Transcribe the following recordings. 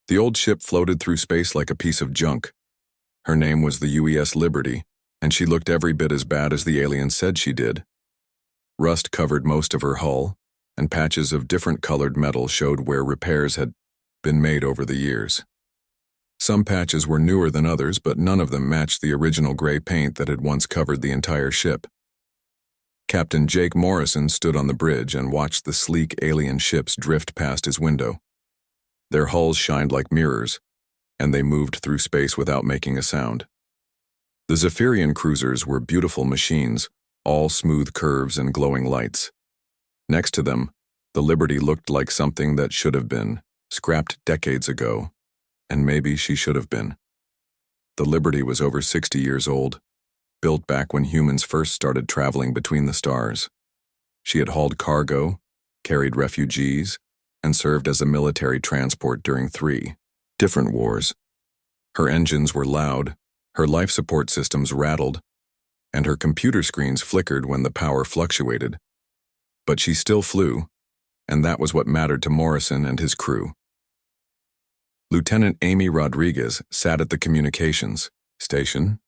The old ship floated through space like a piece of junk. Her name was the UES Liberty, and she looked every bit as bad as the aliens said she did. Rust covered most of her hull, and patches of different colored metal showed where repairs had been made over the years. Some patches were newer than others, but none of them matched the original gray paint that had once covered the entire ship. Captain Jake Morrison stood on the bridge and watched the sleek alien ships drift past his window. Their hulls shined like mirrors, and they moved through space without making a sound. The Zephyrian cruisers were beautiful machines, all smooth curves and glowing lights. Next to them, the Liberty looked like something that should have been scrapped decades ago, and maybe she should have been. The Liberty was over 60 years old, built back when humans first started traveling between the stars. She had hauled cargo, carried refugees, and served as a military transport during 3 different wars. Her engines were loud, her life support systems rattled, and her computer screens flickered when the power fluctuated. But she still flew, and that was what mattered to Morrison and his crew. Lieutenant Amy Rodriguez sat at the communications station,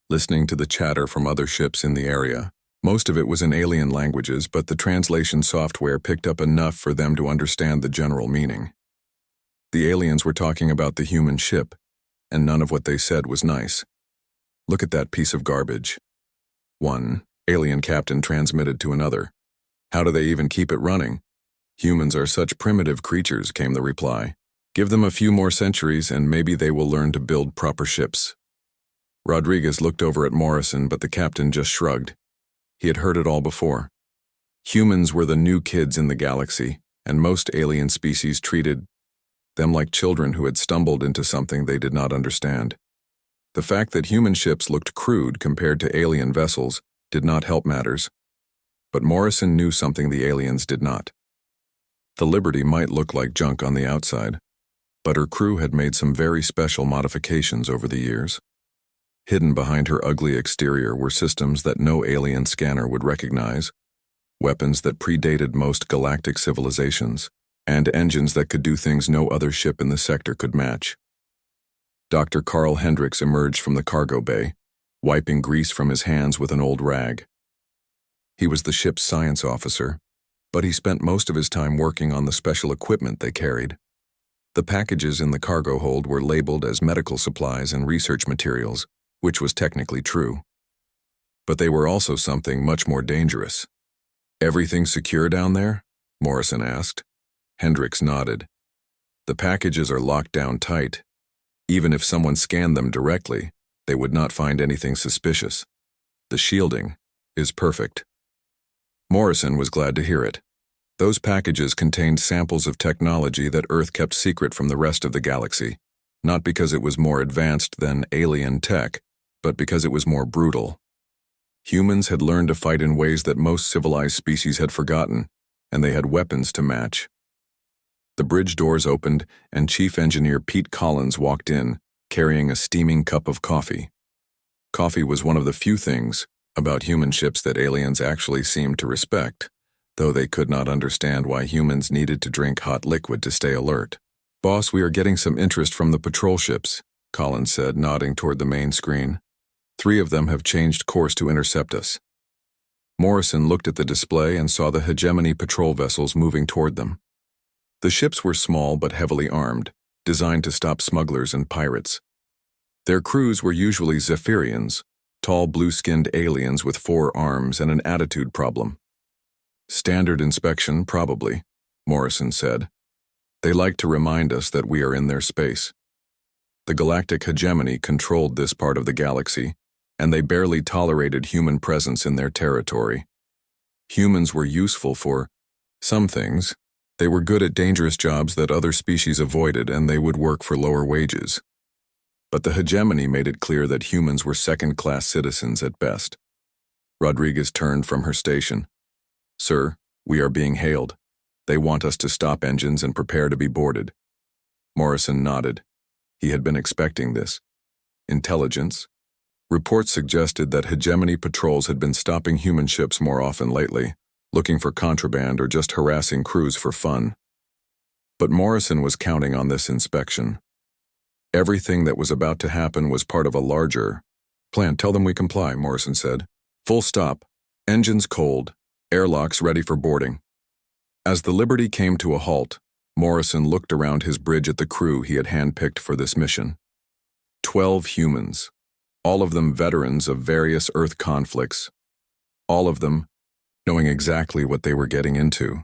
listening to the chatter from other ships in the area. Most of it was in alien languages, but the translation software picked up enough for them to understand the general meaning. The aliens were talking about the human ship, and none of what they said was nice. "Look at that piece of garbage," one alien captain transmitted to another. "How do they even keep it running? Humans are such primitive creatures," came the reply. "Give them a few more centuries and maybe they will learn to build proper ships." Rodriguez looked over at Morrison, but the captain just shrugged. He had heard it all before. Humans were the new kids in the galaxy, and most alien species treated them like children who had stumbled into something they did not understand. The fact that human ships looked crude compared to alien vessels did not help matters. But Morrison knew something the aliens did not. The Liberty might look like junk on the outside, but her crew had made some very special modifications over the years. Hidden behind her ugly exterior were systems that no alien scanner would recognize, weapons that predated most galactic civilizations, and engines that could do things no other ship in the sector could match. Dr. Carl Hendricks emerged from the cargo bay, wiping grease from his hands with an old rag. He was the ship's science officer, but he spent most of his time working on the special equipment they carried. The packages in the cargo hold were labeled as medical supplies and research materials, which was technically true. But they were also something much more dangerous. "Everything secure down there?" Morrison asked. Hendricks nodded. "The packages are locked down tight. Even if someone scanned them directly, they would not find anything suspicious. The shielding is perfect." Morrison was glad to hear it. Those packages contained samples of technology that Earth kept secret from the rest of the galaxy, not because it was more advanced than alien tech, but because it was more brutal. Humans had learned to fight in ways that most civilized species had forgotten, and they had weapons to match. The bridge doors opened, and Chief Engineer Pete Collins walked in, carrying a steaming cup of coffee. Coffee was one of the few things about human ships that aliens actually seemed to respect, though they could not understand why humans needed to drink hot liquid to stay alert. "Boss, we are getting some interest from the patrol ships," Collins said, nodding toward the main screen. 3 of them have changed course to intercept us." Morrison looked at the display and saw the hegemony patrol vessels moving toward them. The ships were small but heavily armed, designed to stop smugglers and pirates. Their crews were usually Zephyrians, tall blue-skinned aliens with 4 arms and an attitude problem. "Standard inspection, probably," Morrison said. "They like to remind us that we are in their space." The galactic hegemony controlled this part of the galaxy, and they barely tolerated human presence in their territory. Humans were useful for some things. They were good at dangerous jobs that other species avoided, and they would work for lower wages. But the hegemony made it clear that humans were second-class citizens at best. Rodriguez turned from her station. "Sir, we are being hailed. They want us to stop engines and prepare to be boarded." Morrison nodded. He had been expecting this. Intelligence? Reports suggested that hegemony patrols had been stopping human ships more often lately, looking for contraband or just harassing crews for fun. But Morrison was counting on this inspection. Everything that was about to happen was part of a larger plan. Tell them we comply, Morrison said. Full stop. Engines cold. Airlocks ready for boarding. As the Liberty came to a halt, Morrison looked around his bridge at the crew he had handpicked for this mission. 12 humans, all of them veterans of various Earth conflicts, all of them knowing exactly what they were getting into.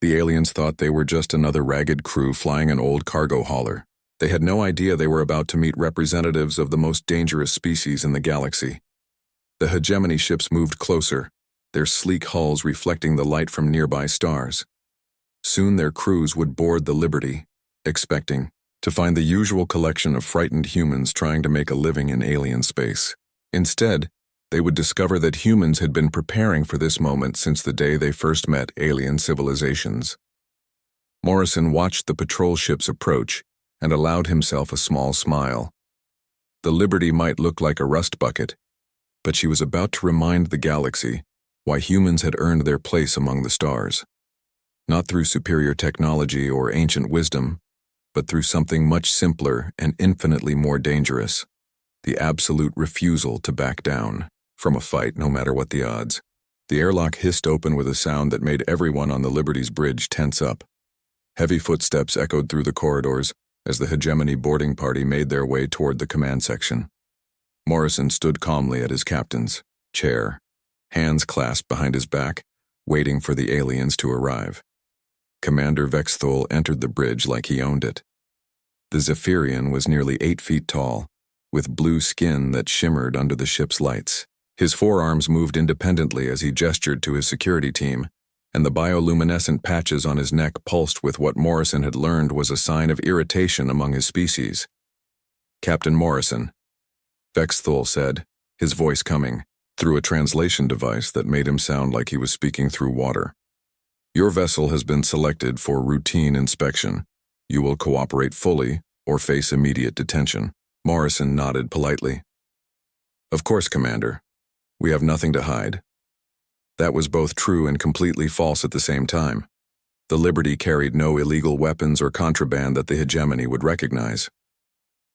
The aliens thought they were just another ragged crew flying an old cargo hauler. They had no idea they were about to meet representatives of the most dangerous species in the galaxy. The hegemony ships moved closer, their sleek hulls reflecting the light from nearby stars. Soon their crews would board the Liberty, expecting to find the usual collection of frightened humans trying to make a living in alien space. Instead, they would discover that humans had been preparing for this moment since the day they first met alien civilizations. Morrison watched the patrol ships approach and allowed himself a small smile. The Liberty might look like a rust bucket, but she was about to remind the galaxy why humans had earned their place among the stars. Not through superior technology or ancient wisdom, but through something much simpler and infinitely more dangerous: the absolute refusal to back down from a fight, no matter what the odds. The airlock hissed open with a sound that made everyone on the Liberty's bridge tense up. Heavy footsteps echoed through the corridors as the hegemony boarding party made their way toward the command section. Morrison stood calmly at his captain's chair, hands clasped behind his back, waiting for the aliens to arrive. Commander Vexthul entered the bridge like he owned it. The Zephyrian was nearly 8 feet tall, with blue skin that shimmered under the ship's lights. His forearms moved independently as he gestured to his security team, and the bioluminescent patches on his neck pulsed with what Morrison had learned was a sign of irritation among his species. Captain Morrison, Vexthul said, his voice coming through a translation device that made him sound like he was speaking through water. Your vessel has been selected for routine inspection. You will cooperate fully or face immediate detention. Morrison nodded politely. Of course, Commander. We have nothing to hide. That was both true and completely false at the same time. The Liberty carried no illegal weapons or contraband that the hegemony would recognize.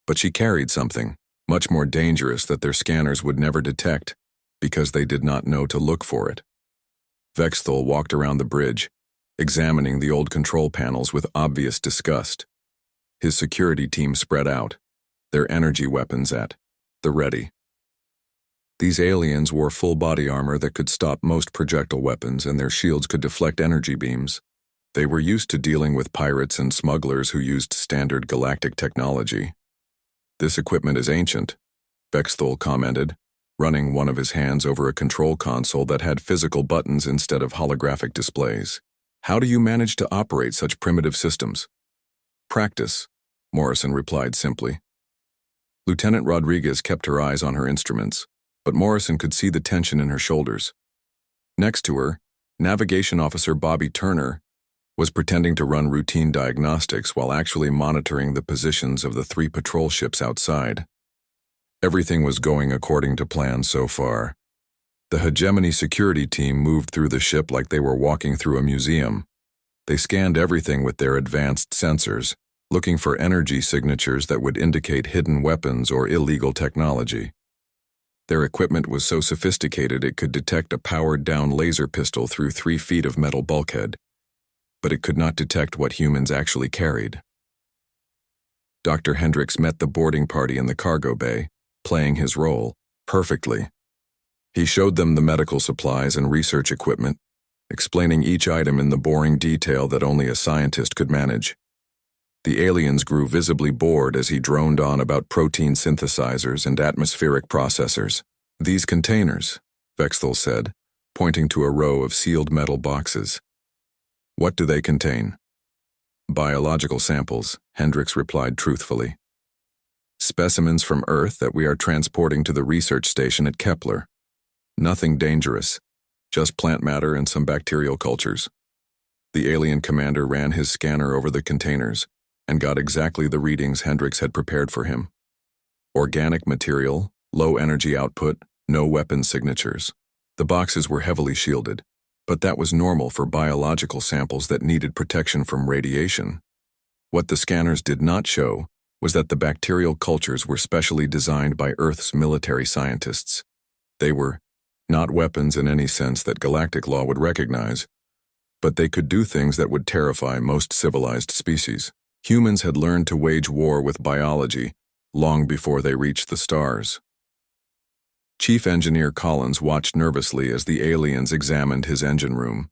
But she carried something much more dangerous that their scanners would never detect because they did not know to look for it. Vexthul walked around the bridge, examining the old control panels with obvious disgust. His security team spread out, their energy weapons at the ready. These aliens wore full body armor that could stop most projectile weapons, and their shields could deflect energy beams. They were used to dealing with pirates and smugglers who used standard galactic technology. This equipment is ancient, Vexthul commented, running one of his hands over a control console that had physical buttons instead of holographic displays. How do you manage to operate such primitive systems? Practice, Morrison replied simply. Lieutenant Rodriguez kept her eyes on her instruments, but Morrison could see the tension in her shoulders. Next to her, Navigation Officer Bobby Turner was pretending to run routine diagnostics while actually monitoring the positions of the 3 patrol ships outside. Everything was going according to plan so far. The hegemony security team moved through the ship like they were walking through a museum. They scanned everything with their advanced sensors, looking for energy signatures that would indicate hidden weapons or illegal technology. Their equipment was so sophisticated it could detect a powered-down laser pistol through 3 feet of metal bulkhead, but it could not detect what humans actually carried. Dr. Hendricks met the boarding party in the cargo bay, playing his role perfectly. He showed them the medical supplies and research equipment, explaining each item in the boring detail that only a scientist could manage. The aliens grew visibly bored as he droned on about protein synthesizers and atmospheric processors. These containers, Vexthul said, pointing to a row of sealed metal boxes. What do they contain? Biological samples, Hendricks replied truthfully. Specimens from Earth that we are transporting to the research station at Kepler. Nothing dangerous, just plant matter and some bacterial cultures. The alien commander ran his scanner over the containers and got exactly the readings Hendricks had prepared for him. Organic material, low energy output, no weapon signatures. The boxes were heavily shielded, but that was normal for biological samples that needed protection from radiation. What the scanners did not show was that the bacterial cultures were specially designed by Earth's military scientists. They were not weapons in any sense that galactic law would recognize, but they could do things that would terrify most civilized species. Humans had learned to wage war with biology long before they reached the stars. Chief Engineer Collins watched nervously as the aliens examined his engine room.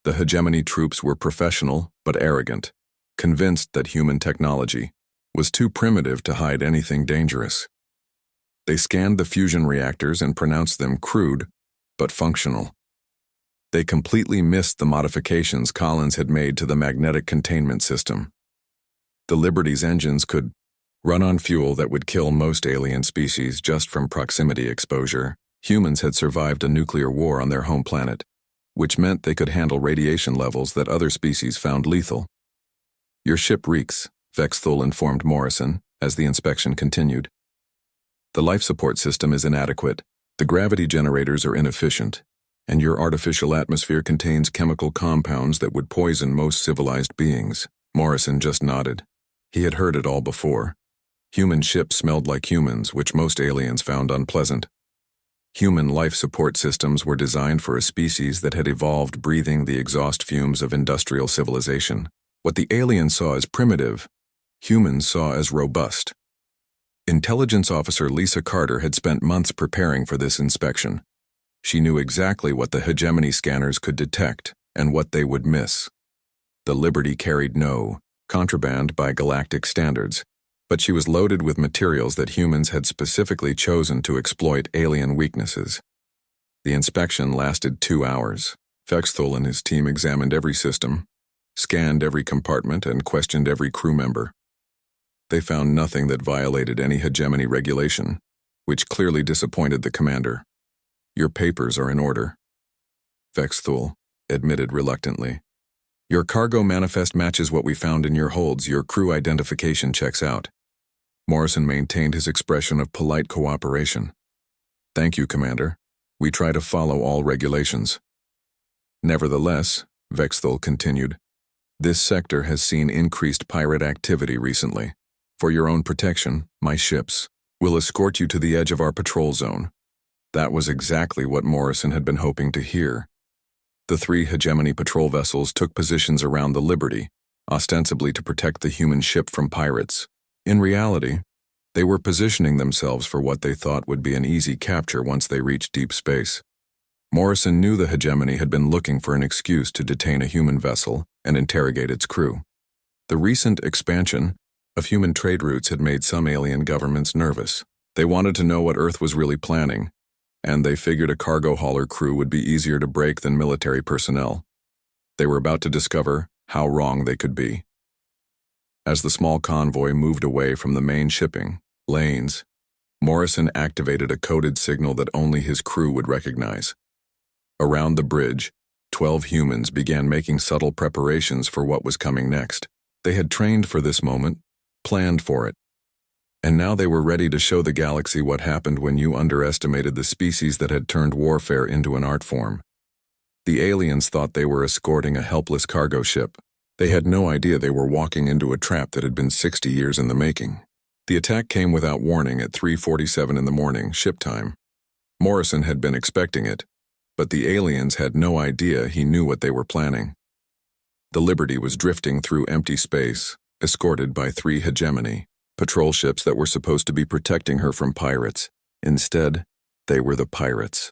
The hegemony troops were professional but arrogant, convinced that human technology was too primitive to hide anything dangerous. They scanned the fusion reactors and pronounced them crude but functional. They completely missed the modifications Collins had made to the magnetic containment system. The Liberty's engines could run on fuel that would kill most alien species just from proximity exposure. Humans had survived a nuclear war on their home planet, which meant they could handle radiation levels that other species found lethal. "Your ship reeks," Vexthul informed Morrison as the inspection continued. "The life support system is inadequate, the gravity generators are inefficient, and your artificial atmosphere contains chemical compounds that would poison most civilized beings." Morrison just nodded. He had heard it all before. Human ships smelled like humans, which most aliens found unpleasant. Human life support systems were designed for a species that had evolved breathing the exhaust fumes of industrial civilization. What the aliens saw as primitive, humans saw as robust. Intelligence Officer Lisa Carter had spent months preparing for this inspection. She knew exactly what the hegemony scanners could detect and what they would miss. The Liberty carried no contraband by galactic standards, but she was loaded with materials that humans had specifically chosen to exploit alien weaknesses. The inspection lasted 2 hours. Vexthul and his team examined every system, scanned every compartment, and questioned every crew member. They found nothing that violated any hegemony regulation, which clearly disappointed the commander. "Your papers are in order," Vexthul admitted reluctantly. "Your cargo manifest matches what we found in your holds. Your crew identification checks out." Morrison maintained his expression of polite cooperation. "Thank you, Commander. We try to follow all regulations." "Nevertheless," Vexthul continued, "this sector has seen increased pirate activity recently. For your own protection, my ships will escort you to the edge of our patrol zone." That was exactly what Morrison had been hoping to hear. The 3 hegemony patrol vessels took positions around the Liberty, ostensibly to protect the human ship from pirates. In reality, they were positioning themselves for what they thought would be an easy capture once they reached deep space. Morrison knew the hegemony had been looking for an excuse to detain a human vessel and interrogate its crew. The recent expansion of human trade routes had made some alien governments nervous. They wanted to know what Earth was really planning, and they figured a cargo hauler crew would be easier to break than military personnel. They were about to discover how wrong they could be. As the small convoy moved away from the main shipping lanes, Morrison activated a coded signal that only his crew would recognize. Around the bridge, 12 humans began making subtle preparations for what was coming next. They had trained for this moment, planned for it, and now they were ready to show the galaxy what happened when you underestimated the species that had turned warfare into an art form. The aliens thought they were escorting a helpless cargo ship. They had no idea they were walking into a trap that had been 60 years in the making. The attack came without warning at 3:47 in the morning, ship time. Morrison had been expecting it, but the aliens had no idea he knew what they were planning. The Liberty was drifting through empty space, escorted by 3 hegemony patrol ships that were supposed to be protecting her from pirates. Instead, they were the pirates.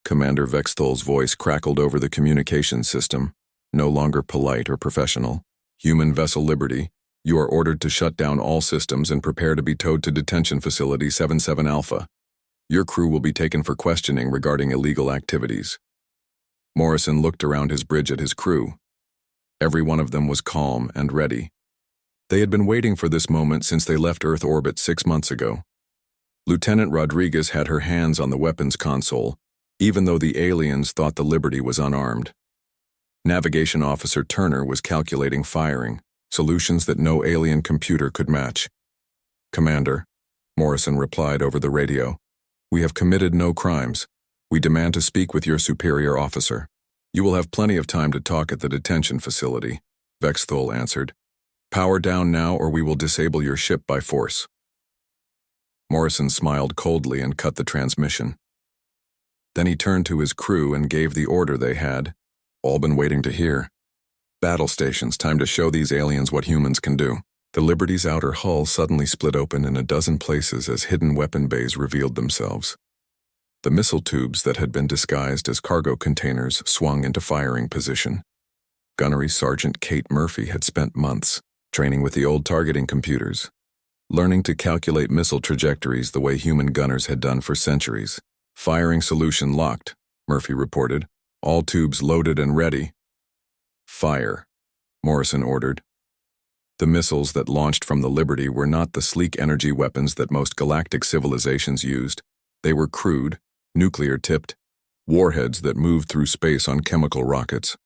Commander Vexthul's voice crackled over the communication system, no longer polite or professional. "Human vessel Liberty, you are ordered to shut down all systems and prepare to be towed to detention facility 77 Alpha. Your crew will be taken for questioning regarding illegal activities." Morrison looked around his bridge at his crew. Every one of them was calm and ready. They had been waiting for this moment since they left Earth orbit 6 months ago. Lieutenant Rodriguez had her hands on the weapons console, even though the aliens thought the Liberty was unarmed. Navigation Officer Turner was calculating firing, solutions that no alien computer could match. "Commander," Morrison replied over the radio, "we have committed no crimes. We demand to speak with your superior officer." "You will have plenty of time to talk at the detention facility," Vexthul answered. Power down now or we will disable your ship by force. Morrison smiled coldly and cut the transmission. Then he turned to his crew and gave the order they had all been waiting to hear. Battle stations, time to show these aliens what humans can do. The Liberty's outer hull suddenly split open in a dozen places as hidden weapon bays revealed themselves. The missile tubes that had been disguised as cargo containers swung into firing position. Gunnery Sergeant Kate Murphy had spent months training with the old targeting computers, learning to calculate missile trajectories the way human gunners had done for centuries. Firing solution locked, Murphy reported. All tubes loaded and ready. Fire, Morrison ordered. The missiles that launched from the Liberty were not the sleek energy weapons that most galactic civilizations used. They were crude, nuclear-tipped, warheads that moved through space on chemical rockets.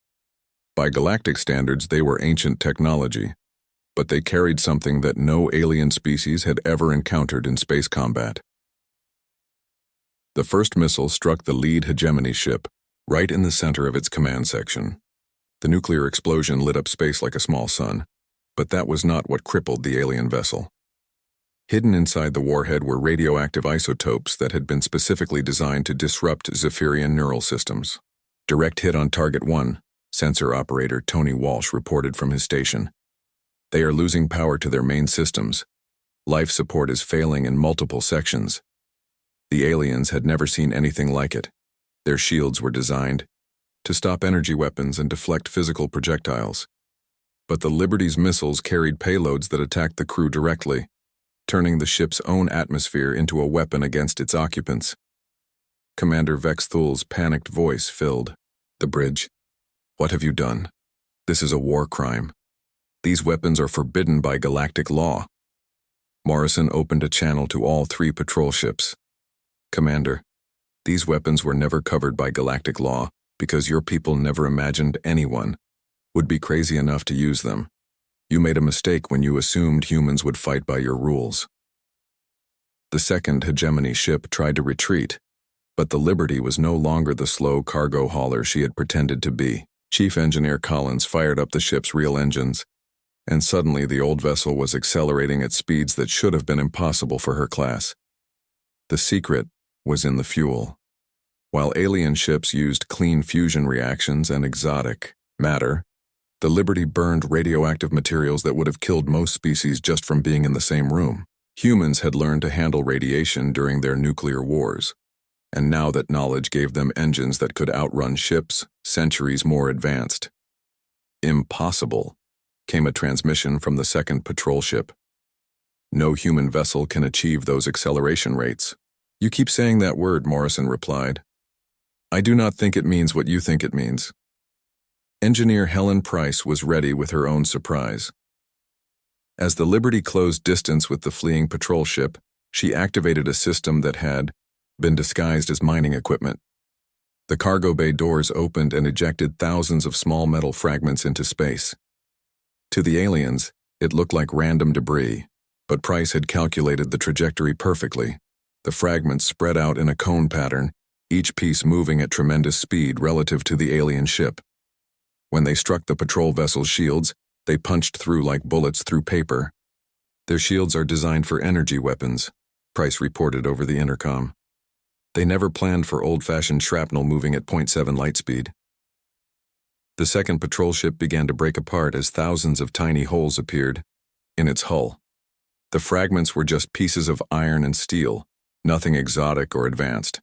By galactic standards, they were ancient technology, but they carried something that no alien species had ever encountered in space combat. The first missile struck the lead hegemony ship, right in the center of its command section. The nuclear explosion lit up space like a small sun, but that was not what crippled the alien vessel. Hidden inside the warhead were radioactive isotopes that had been specifically designed to disrupt Zephyrian neural systems. Direct hit on Target 1, sensor operator Tony Walsh reported from his station. They are losing power to their main systems. Life support is failing in multiple sections. The aliens had never seen anything like it. Their shields were designed to stop energy weapons and deflect physical projectiles. But the Liberty's missiles carried payloads that attacked the crew directly, turning the ship's own atmosphere into a weapon against its occupants. Commander Vex Thul's panicked voice filled the bridge. What have you done? This is a war crime. These weapons are forbidden by galactic law. Morrison opened a channel to all 3 patrol ships. Commander, these weapons were never covered by galactic law because your people never imagined anyone would be crazy enough to use them. You made a mistake when you assumed humans would fight by your rules. The second hegemony ship tried to retreat, but the Liberty was no longer the slow cargo hauler she had pretended to be. Chief Engineer Collins fired up the ship's real engines, and suddenly the old vessel was accelerating at speeds that should have been impossible for her class. The secret was in the fuel. While alien ships used clean fusion reactions and exotic matter, the Liberty burned radioactive materials that would have killed most species just from being in the same room. Humans had learned to handle radiation during their nuclear wars, and now that knowledge gave them engines that could outrun ships centuries more advanced. Impossible, came a transmission from the second patrol ship. No human vessel can achieve those acceleration rates. You keep saying that word, Morrison replied. I do not think it means what you think it means. Engineer Helen Price was ready with her own surprise. As the Liberty closed distance with the fleeing patrol ship, she activated a system that had been disguised as mining equipment. The cargo bay doors opened and ejected thousands of small metal fragments into space. To the aliens, it looked like random debris, but Price had calculated the trajectory perfectly. The fragments spread out in a cone pattern, each piece moving at tremendous speed relative to the alien ship. When they struck the patrol vessel's shields, they punched through like bullets through paper. Their shields are designed for energy weapons, Price reported over the intercom. They never planned for old-fashioned shrapnel moving at 0.7 light speed. The second patrol ship began to break apart as thousands of tiny holes appeared in its hull. The fragments were just pieces of iron and steel, nothing exotic or advanced.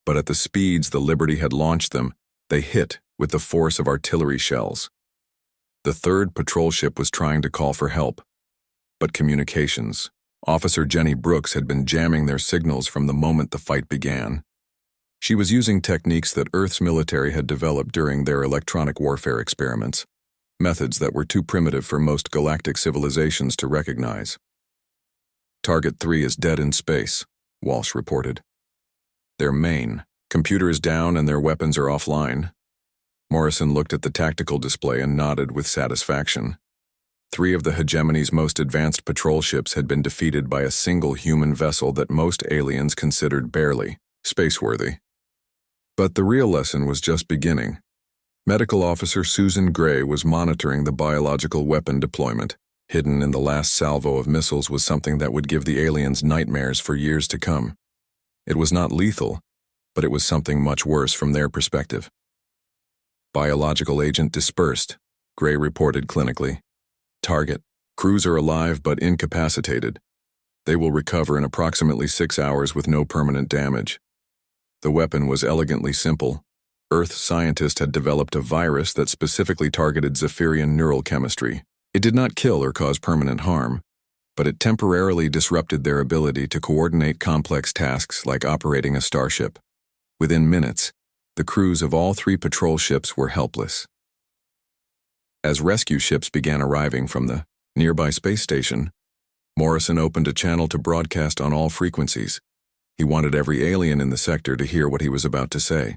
But at the speeds the Liberty had launched them, they hit with the force of artillery shells. The third patrol ship was trying to call for help, but communications. Officer Jenny Brooks had been jamming their signals from the moment the fight began. She was using techniques that Earth's military had developed during their electronic warfare experiments, methods that were too primitive for most galactic civilizations to recognize. Target 3 is dead in space, Walsh reported. Their main computer is down and their weapons are offline. Morrison looked at the tactical display and nodded with satisfaction. 3 of the hegemony's most advanced patrol ships had been defeated by a single human vessel that most aliens considered barely spaceworthy. But the real lesson was just beginning. Medical Officer Susan Gray was monitoring the biological weapon deployment. Hidden in the last salvo of missiles was something that would give the aliens nightmares for years to come. It was not lethal, but it was something much worse from their perspective. Biological agent dispersed, Gray reported clinically. Target: cruiser alive but incapacitated. They will recover in approximately 6 hours with no permanent damage. The weapon was elegantly simple. Earth scientists had developed a virus that specifically targeted Zephyrian neural chemistry. It did not kill or cause permanent harm, but it temporarily disrupted their ability to coordinate complex tasks like operating a starship. Within minutes, the crews of all 3 patrol ships were helpless. As rescue ships began arriving from the nearby space station, Morrison opened a channel to broadcast on all frequencies. He wanted every alien in the sector to hear what he was about to say.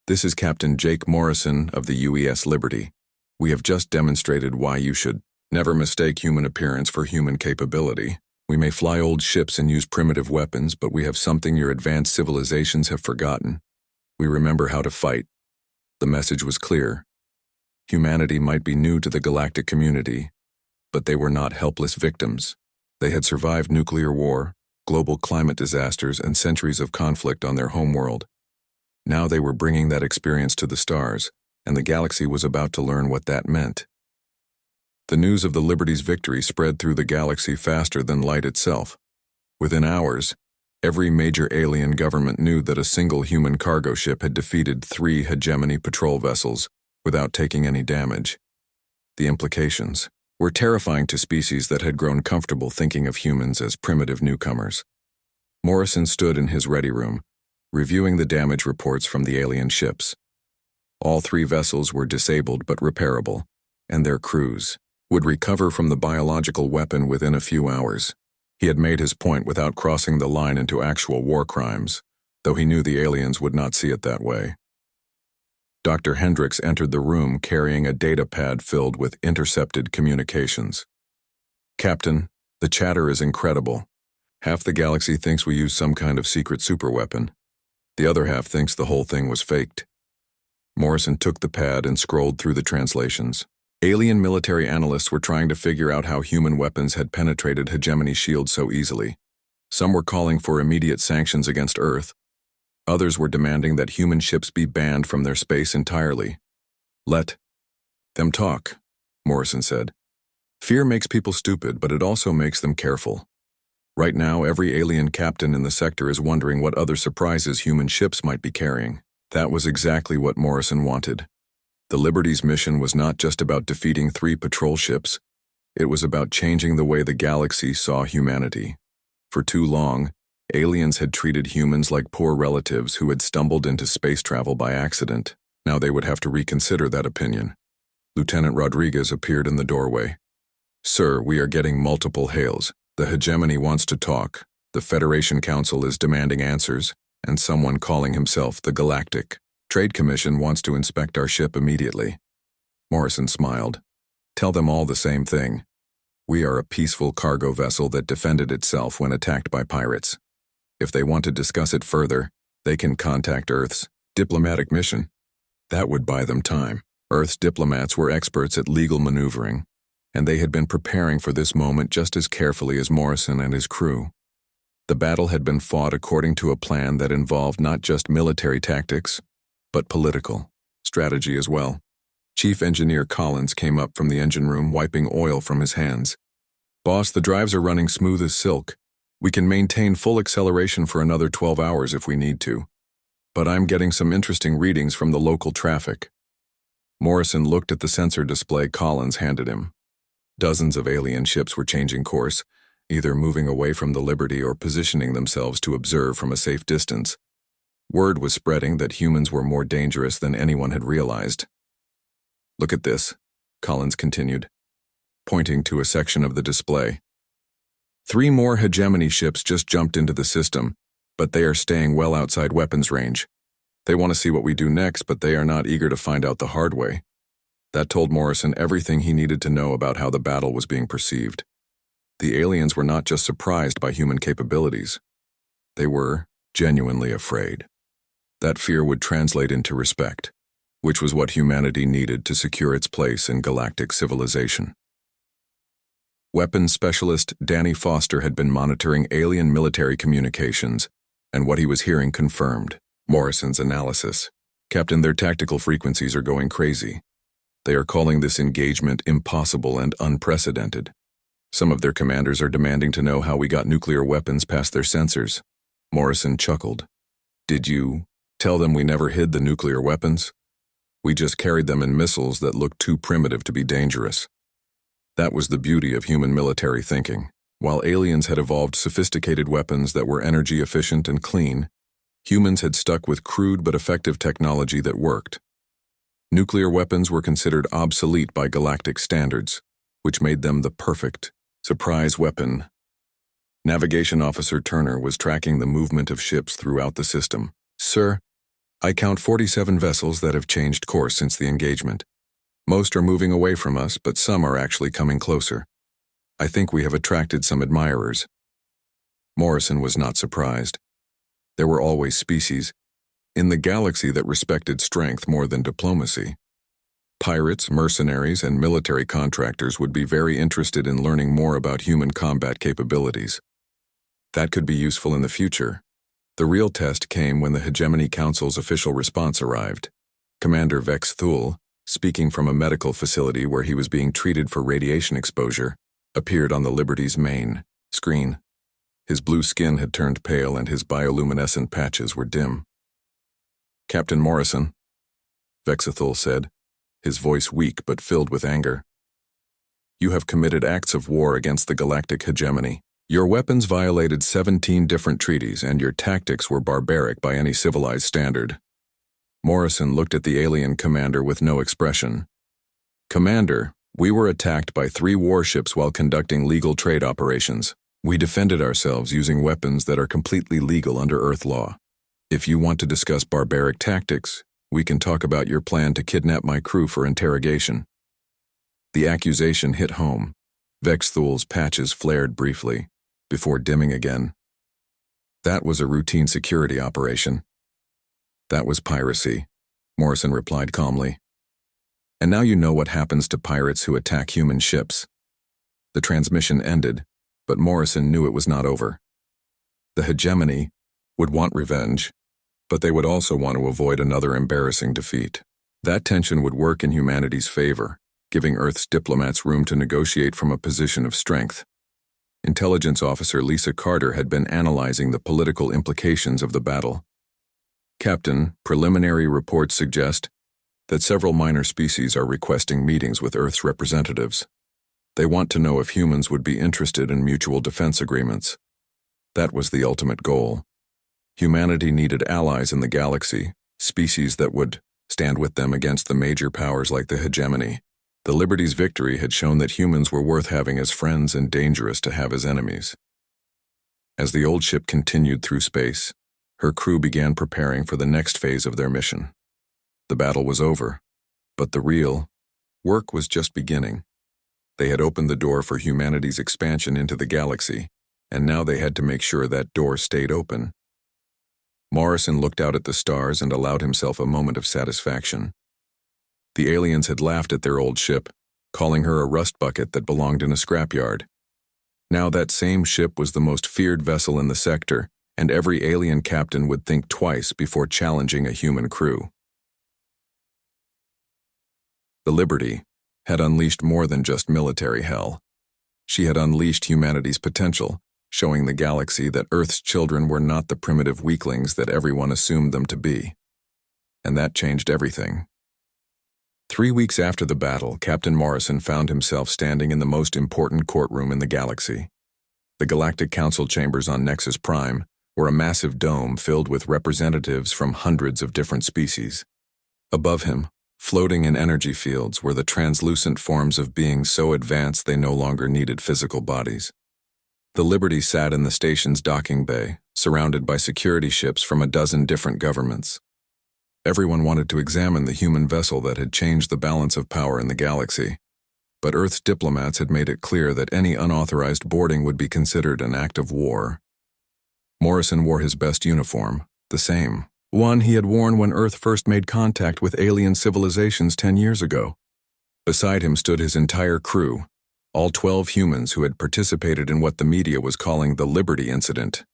This is Captain Jake Morrison of the UES Liberty. We have just demonstrated why you should never mistake human appearance for human capability. We may fly old ships and use primitive weapons, but we have something your advanced civilizations have forgotten. We remember how to fight. The message was clear. Humanity might be new to the galactic community, but they were not helpless victims. They had survived nuclear war, global climate disasters, and centuries of conflict on their homeworld. Now they were bringing that experience to the stars, and the galaxy was about to learn what that meant. The news of the Liberty's victory spread through the galaxy faster than light itself. Within hours, every major alien government knew that a single human cargo ship had defeated 3 hegemony patrol vessels without taking any damage. The implications were terrifying to species that had grown comfortable thinking of humans as primitive newcomers. Morrison stood in his ready room, reviewing the damage reports from the alien ships. All 3 vessels were disabled but repairable, and their crews would recover from the biological weapon within a few hours. He had made his point without crossing the line into actual war crimes, though he knew the aliens would not see it that way. Dr. Hendricks entered the room carrying a data pad filled with intercepted communications. Captain, the chatter is incredible. Half the galaxy thinks we use some kind of secret superweapon. The other half thinks the whole thing was faked. Morrison took the pad and scrolled through the translations. Alien military analysts were trying to figure out how human weapons had penetrated hegemony shields so easily. Some were calling for immediate sanctions against Earth. Others were demanding that human ships be banned from their space entirely. Let them talk, Morrison said. Fear makes people stupid, but it also makes them careful. Right now, every alien captain in the sector is wondering what other surprises human ships might be carrying. That was exactly what Morrison wanted. The Liberty's mission was not just about defeating 3 patrol ships. It was about changing the way the galaxy saw humanity. For too long, aliens had treated humans like poor relatives who had stumbled into space travel by accident. Now they would have to reconsider that opinion. Lieutenant Rodriguez appeared in the doorway. Sir, we are getting multiple hails. The hegemony wants to talk. The Federation Council is demanding answers, and someone calling himself the Galactic Trade Commission wants to inspect our ship immediately. Morrison smiled. Tell them all the same thing. We are a peaceful cargo vessel that defended itself when attacked by pirates. If they want to discuss it further, they can contact Earth's diplomatic mission. That would buy them time. Earth's diplomats were experts at legal maneuvering, and they had been preparing for this moment just as carefully as Morrison and his crew. The battle had been fought according to a plan that involved not just military tactics, but political strategy as well. Chief Engineer Collins came up from the engine room, wiping oil from his hands. Boss, the drives are running smooth as silk. We can maintain full acceleration for another 12 hours if we need to. But I'm getting some interesting readings from the local traffic. Morrison looked at the sensor display Collins handed him. Dozens of alien ships were changing course, either moving away from the Liberty or positioning themselves to observe from a safe distance. Word was spreading that humans were more dangerous than anyone had realized. Look at this, Collins continued, pointing to a section of the display. 3 more hegemony ships just jumped into the system, but they are staying well outside weapons range. They want to see what we do next, but they are not eager to find out the hard way. That told Morrison everything he needed to know about how the battle was being perceived. The aliens were not just surprised by human capabilities. They were genuinely afraid. That fear would translate into respect, which was what humanity needed to secure its place in galactic civilization. Weapons specialist Danny Foster had been monitoring alien military communications, and what he was hearing confirmed Morrison's analysis. Captain, their tactical frequencies are going crazy. They are calling this engagement impossible and unprecedented. Some of their commanders are demanding to know how we got nuclear weapons past their sensors. Morrison chuckled. Did you tell them we never hid the nuclear weapons? We just carried them in missiles that looked too primitive to be dangerous. That was the beauty of human military thinking. While aliens had evolved sophisticated weapons that were energy efficient and clean, humans had stuck with crude but effective technology that worked. Nuclear weapons were considered obsolete by galactic standards, which made them the perfect surprise weapon. Navigation Officer Turner was tracking the movement of ships throughout the system. Sir, I count 47 vessels that have changed course since the engagement. Most are moving away from us, but some are actually coming closer. I think we have attracted some admirers. Morrison was not surprised. There were always species in the galaxy that respected strength more than diplomacy. Pirates, mercenaries, and military contractors would be very interested in learning more about human combat capabilities. That could be useful in the future. The real test came when the Hegemony Council's official response arrived. Commander Vex Thule, speaking from a medical facility where he was being treated for radiation exposure, appeared on the Liberty's main screen. His blue skin had turned pale and his bioluminescent patches were dim. Captain Morrison, Vexathul said, his voice weak but filled with anger. You have committed acts of war against the galactic hegemony. Your weapons violated 17 different treaties and your tactics were barbaric by any civilized standard. Morrison looked at the alien commander with no expression. Commander, we were attacked by 3 warships while conducting legal trade operations. We defended ourselves using weapons that are completely legal under Earth law. If you want to discuss barbaric tactics, we can talk about your plan to kidnap my crew for interrogation. The accusation hit home. Vex Thule's patches flared briefly, before dimming again. That was a routine security operation. That was piracy, Morrison replied calmly. And now you know what happens to pirates who attack human ships. The transmission ended, but Morrison knew it was not over. The hegemony would want revenge, but they would also want to avoid another embarrassing defeat. That tension would work in humanity's favor, giving Earth's diplomats room to negotiate from a position of strength. Intelligence Officer Lisa Carter had been analyzing the political implications of the battle. Captain, preliminary reports suggest that several minor species are requesting meetings with Earth's representatives. They want to know if humans would be interested in mutual defense agreements. That was the ultimate goal. Humanity needed allies in the galaxy, species that would stand with them against the major powers like the hegemony. The Liberty's victory had shown that humans were worth having as friends and dangerous to have as enemies. As the old ship continued through space, her crew began preparing for the next phase of their mission. The battle was over, but the real work was just beginning. They had opened the door for humanity's expansion into the galaxy, and now they had to make sure that door stayed open. Morrison looked out at the stars and allowed himself a moment of satisfaction. The aliens had laughed at their old ship, calling her a rust bucket that belonged in a scrapyard. Now that same ship was the most feared vessel in the sector, and every alien captain would think twice before challenging a human crew. The Liberty had unleashed more than just military hell. She had unleashed humanity's potential, showing the galaxy that Earth's children were not the primitive weaklings that everyone assumed them to be. And that changed everything. 3 weeks after the battle, Captain Morrison found himself standing in the most important courtroom in the galaxy. The Galactic Council chambers on Nexus Prime were a massive dome filled with representatives from hundreds of different species. Above him, floating in energy fields, were the translucent forms of beings so advanced they no longer needed physical bodies. The Liberty sat in the station's docking bay, surrounded by security ships from a dozen different governments. Everyone wanted to examine the human vessel that had changed the balance of power in the galaxy, but Earth's diplomats had made it clear that any unauthorized boarding would be considered an act of war. Morrison wore his best uniform, the same one he had worn when Earth first made contact with alien civilizations 10 years ago. Beside him stood his entire crew, All 12 humans who had participated in what the media was calling the Liberty Incident.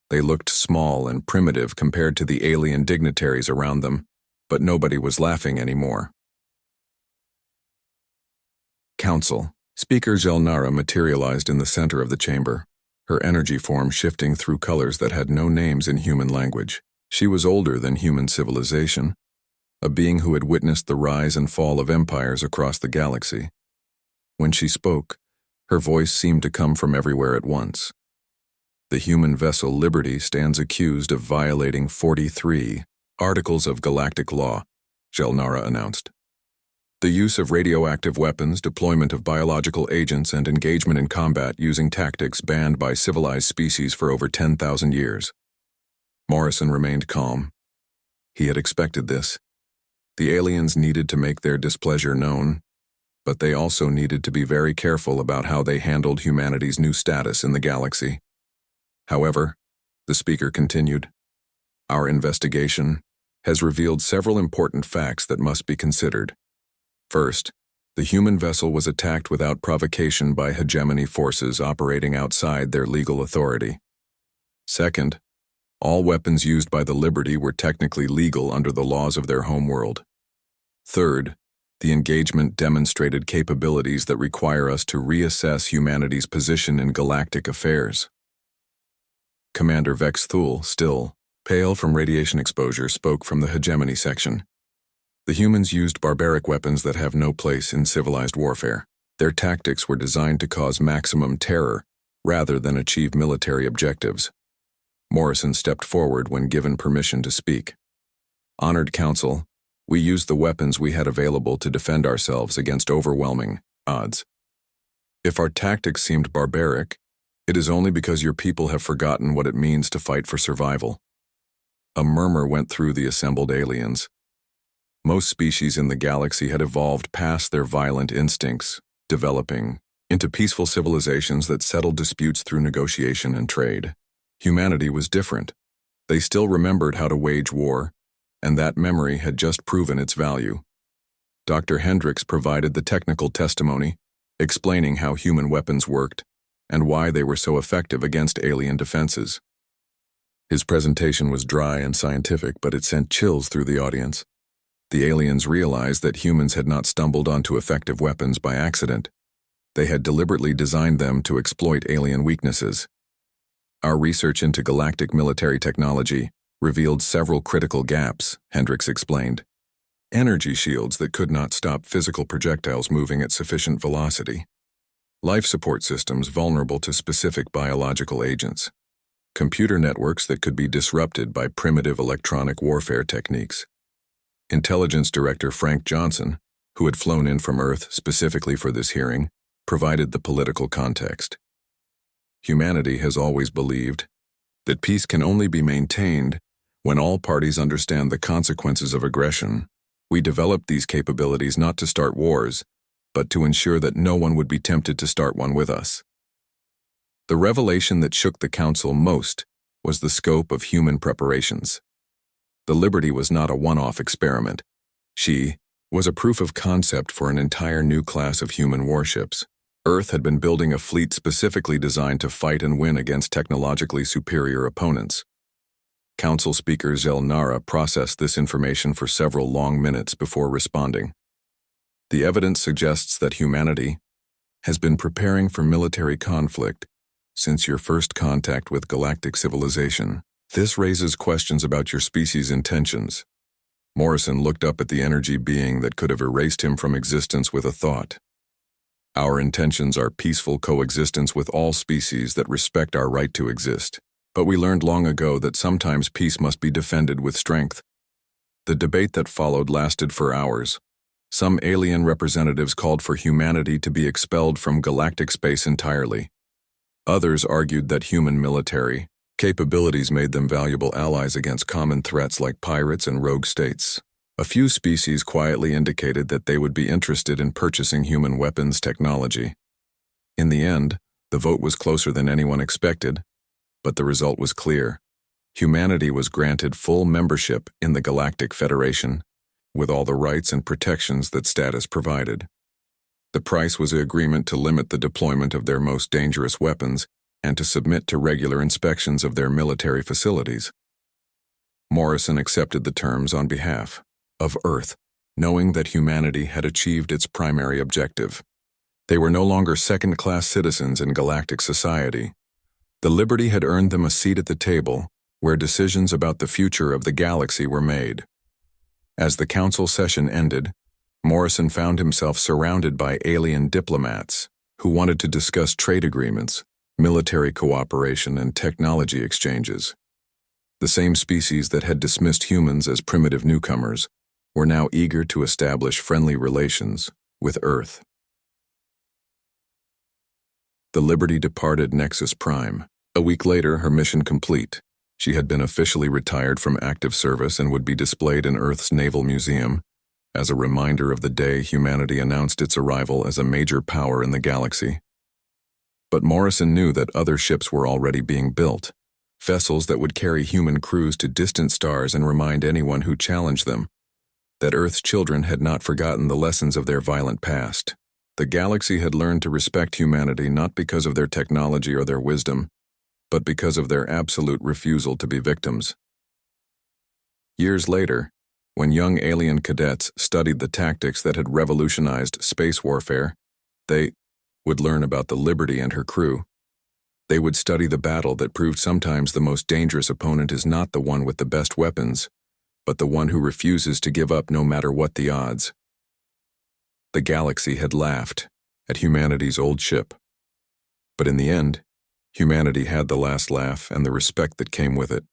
They looked small and primitive compared to the alien dignitaries around them, but nobody was laughing anymore. Council. Speaker Zelnara materialized in the center of the chamber, her energy form shifting through colors that had no names in human language. She was older than human civilization, a being who had witnessed the rise and fall of empires across the galaxy. When she spoke, her voice seemed to come from everywhere at once. The human vessel Liberty stands accused of violating 43 Articles of Galactic Law, Zelnara announced. The use of radioactive weapons, deployment of biological agents, and engagement in combat using tactics banned by civilized species for over 10,000 years. Morrison remained calm. He had expected this. The aliens needed to make their displeasure known, but they also needed to be very careful about how they handled humanity's new status in the galaxy. However, the speaker continued, our investigation has revealed several important facts that must be considered. First, the human vessel was attacked without provocation by hegemony forces operating outside their legal authority. Second, all weapons used by the Liberty were technically legal under the laws of their homeworld. Third, the engagement demonstrated capabilities that require us to reassess humanity's position in galactic affairs. Commander Vex Thule, still pale from radiation exposure, spoke from the hegemony section. The humans used barbaric weapons that have no place in civilized warfare. Their tactics were designed to cause maximum terror rather than achieve military objectives. Morrison stepped forward when given permission to speak. Honored Council, we used the weapons we had available to defend ourselves against overwhelming odds. If our tactics seemed barbaric, it is only because your people have forgotten what it means to fight for survival. A murmur went through the assembled aliens. Most species in the galaxy had evolved past their violent instincts, developing into peaceful civilizations that settled disputes through negotiation and trade. Humanity was different. They still remembered how to wage war, and that memory had just proven its value. Dr. Hendricks provided the technical testimony, explaining how human weapons worked and why they were so effective against alien defenses. His presentation was dry and scientific, but it sent chills through the audience. The aliens realized that humans had not stumbled onto effective weapons by accident. They had deliberately designed them to exploit alien weaknesses. Our research into galactic military technology revealed several critical gaps, Hendricks explained. Energy shields that could not stop physical projectiles moving at sufficient velocity. Life support systems vulnerable to specific biological agents. Computer networks that could be disrupted by primitive electronic warfare techniques. Intelligence Director Frank Johnson, who had flown in from Earth specifically for this hearing, provided the political context. Humanity has always believed that peace can only be maintained when all parties understand the consequences of aggression. We developed these capabilities not to start wars, but to ensure that no one would be tempted to start one with us. The revelation that shook the Council most was the scope of human preparations. The Liberty was not a one-off experiment. She was a proof of concept for an entire new class of human warships. Earth had been building a fleet specifically designed to fight and win against technologically superior opponents. Council Speaker Zelnara processed this information for several long minutes before responding. The evidence suggests that humanity has been preparing for military conflict since your first contact with galactic civilization. This raises questions about your species' intentions. Morrison looked up at the energy being that could have erased him from existence with a thought. Our intentions are peaceful coexistence with all species that respect our right to exist. But we learned long ago that sometimes peace must be defended with strength. The debate that followed lasted for hours. Some alien representatives called for humanity to be expelled from galactic space entirely. Others argued that human military capabilities made them valuable allies against common threats like pirates and rogue states. A few species quietly indicated that they would be interested in purchasing human weapons technology. In the end, the vote was closer than anyone expected, but the result was clear. Humanity was granted full membership in the Galactic Federation, with all the rights and protections that status provided. The price was an agreement to limit the deployment of their most dangerous weapons and to submit to regular inspections of their military facilities. Morrison accepted the terms on behalf of Earth, knowing that humanity had achieved its primary objective. They were no longer second-class citizens in galactic society. The Liberty had earned them a seat at the table, where decisions about the future of the galaxy were made. As the council session ended, Morrison found himself surrounded by alien diplomats who wanted to discuss trade agreements, military cooperation, and technology exchanges. The same species that had dismissed humans as primitive newcomers were now eager to establish friendly relations with Earth. The Liberty departed Nexus Prime. A week later, her mission complete. She had been officially retired from active service and would be displayed in Earth's Naval Museum as a reminder of the day humanity announced its arrival as a major power in the galaxy. But Morrison knew that other ships were already being built, vessels that would carry human crews to distant stars and remind anyone who challenged them that Earth's children had not forgotten the lessons of their violent past. The galaxy had learned to respect humanity not because of their technology or their wisdom, but because of their absolute refusal to be victims. Years later, when young alien cadets studied the tactics that had revolutionized space warfare, they would learn about the Liberty and her crew. They would study the battle that proved sometimes the most dangerous opponent is not the one with the best weapons, but the one who refuses to give up no matter what the odds. The galaxy had laughed at humanity's old ship. But in the end, humanity had the last laugh and the respect that came with it.